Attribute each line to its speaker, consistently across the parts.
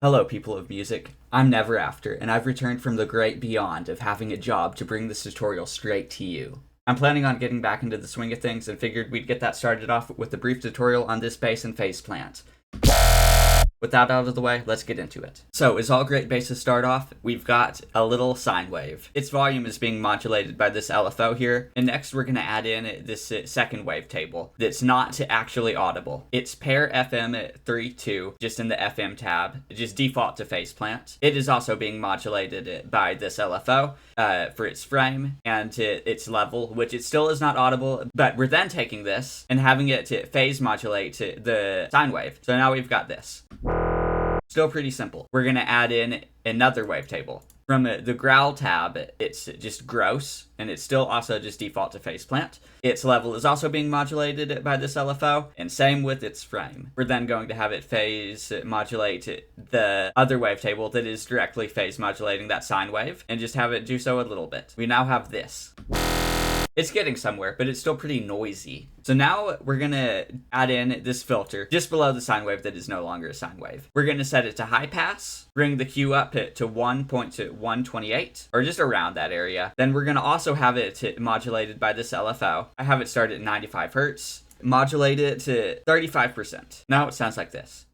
Speaker 1: Hello, people of music. I'm Never After, and I've returned from the great beyond of having a job to bring this tutorial straight to you. I'm planning on getting back into the swing of things and figured we'd get that started off with a brief tutorial on this bass and phase plant. With that out of the way, let's get into it. So, as all great basses start off, we've got a little sine wave. Its volume is being modulated by this LFO here, and next we're going to add in this second wavetable that's not actually audible. It's pair FM 3.2, just in the FM tab, just default to phase plant. It is also being modulated by this LFO for its frame and its level, which it still is not audible, but we're then taking this and having it phase modulate the sine wave. So now we've got this. Still pretty simple. We're going to add in another wavetable. From the growl tab, it's just gross, and it's still also just default to phase plant. Its level is also being modulated by this LFO, and same with its frame. We're then going to have it phase modulate the other wavetable that is directly phase modulating that sine wave, and just have it do so a little bit. We now have this. It's getting somewhere, but it's still pretty noisy. So now we're going to add in this filter just below the sine wave that is no longer a sine wave. We're going to set it to high pass, bring the Q up to 1.128, or just around that area. Then we're going to also have it modulated by this LFO. I have it started at 95 Hertz, modulate it to 35%. Now it sounds like this.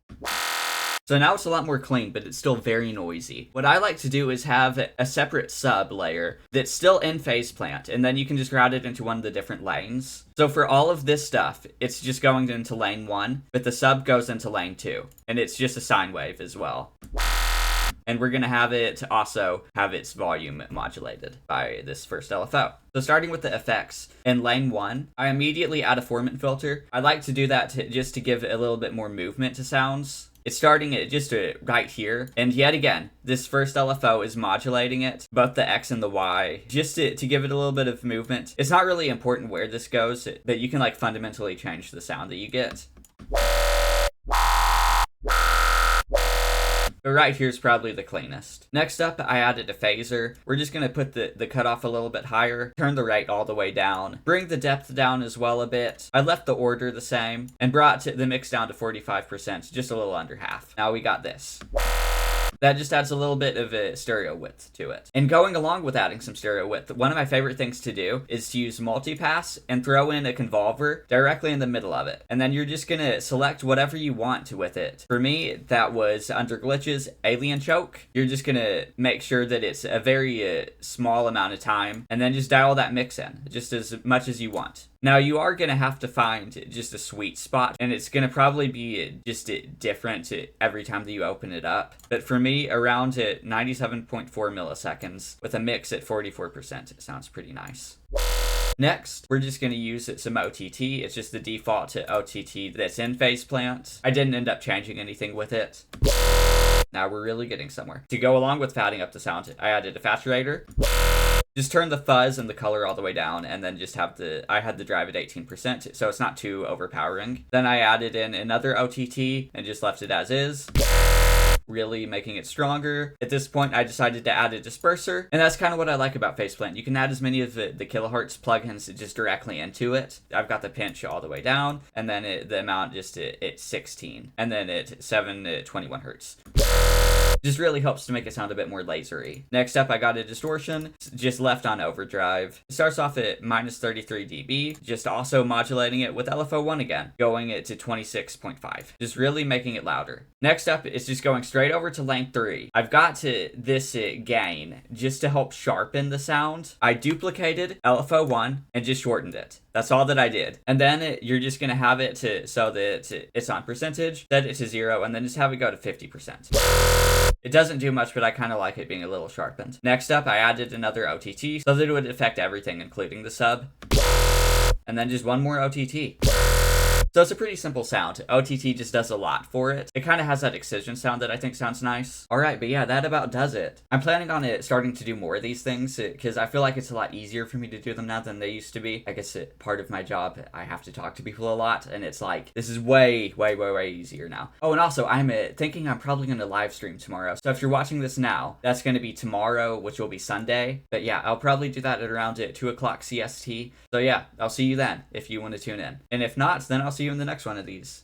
Speaker 1: So now it's a lot more clean, but it's still very noisy. What I like to do is have a separate sub layer that's still in phase plant, and then you can just route it into one of the different lanes. So for all of this stuff, it's just going into lane 1, but the sub goes into lane 2, and it's just a sine wave as well. And we're going to have it also have its volume modulated by this first LFO. So starting with the effects, in lane 1, I immediately add a formant filter. I like to do that just to give a little bit more movement to sounds. It's starting it just right here, and yet again, this first LFO is modulating it, both the X and the Y, just to give it a little bit of movement. It's not really important where this goes, but you can like fundamentally change the sound that you get. But right here's probably the cleanest. Next up, I added a phaser. We're just going to put the cutoff a little bit higher, turn the rate all the way down, bring the depth down as well a bit. I left the order the same, and brought the mix down to 45%, just a little under half. Now we got this. That just adds a little bit of a stereo width to it. And going along with adding some stereo width, one of my favorite things to do is to use multipass and throw in a convolver directly in the middle of it. And then you're just going to select whatever you want with it. For me, that was under glitches, alien choke. You're just going to make sure that it's a very small amount of time, and then just dial that mix in just as much as you want. Now, you are going to have to find just a sweet spot, and it's going to probably be just different every time that you open it up. But for me, around 97.4 milliseconds with a mix at 44%, it sounds pretty nice. Next, we're just going to use some OTT. It's just the default OTT that's in phase plant. I didn't end up changing anything with it. Now we're really getting somewhere. To go along with fatting up the sound, I added a saturator. Just turn the fuzz and the color all the way down, and then just have I had the drive at 18%, so it's not too overpowering. Then I added in another OTT and just left it as is, really making it stronger. At this point, I decided to add a disperser, and that's kind of what I like about Faceplant. You can add as many of the kilohertz plugins just directly into it. I've got the pinch all the way down, and then the amount just at 16, and then at 721 hertz. Just really helps to make it sound a bit more lasery. Next up, I got a distortion, just left on overdrive. It starts off at minus 33 dB, just also modulating it with LFO1 again, going it to 26.5, just really making it louder. Next up, it's just going straight over to lane 3. I've got this gain just to help sharpen the sound. I duplicated LFO1 and just shortened it. That's all that I did. And then you're just going to have it so that it's on percentage, set it to 0, and then just have it go to 50%. It doesn't do much, but I kind of like it being a little sharpened. Next up, I added another OTT so that it would affect everything, including the sub. And then just one more OTT. So it's a pretty simple sound. OTT just does a lot for it. It kind of has that Excision sound that I think sounds nice. Alright, but yeah, that about does it. I'm planning on starting to do more of these things because I feel like it's a lot easier for me to do them now than they used to be. I guess part of my job, I have to talk to people a lot, and it's like, this is way easier now. Oh, and also, I'm thinking I'm probably going to live stream tomorrow. So if you're watching this now, that's going to be tomorrow, which will be Sunday. But yeah, I'll probably do that at around 2 o'clock CST. So yeah, I'll see you then if you want to tune in. And if not, then I'll see you in the next one of these.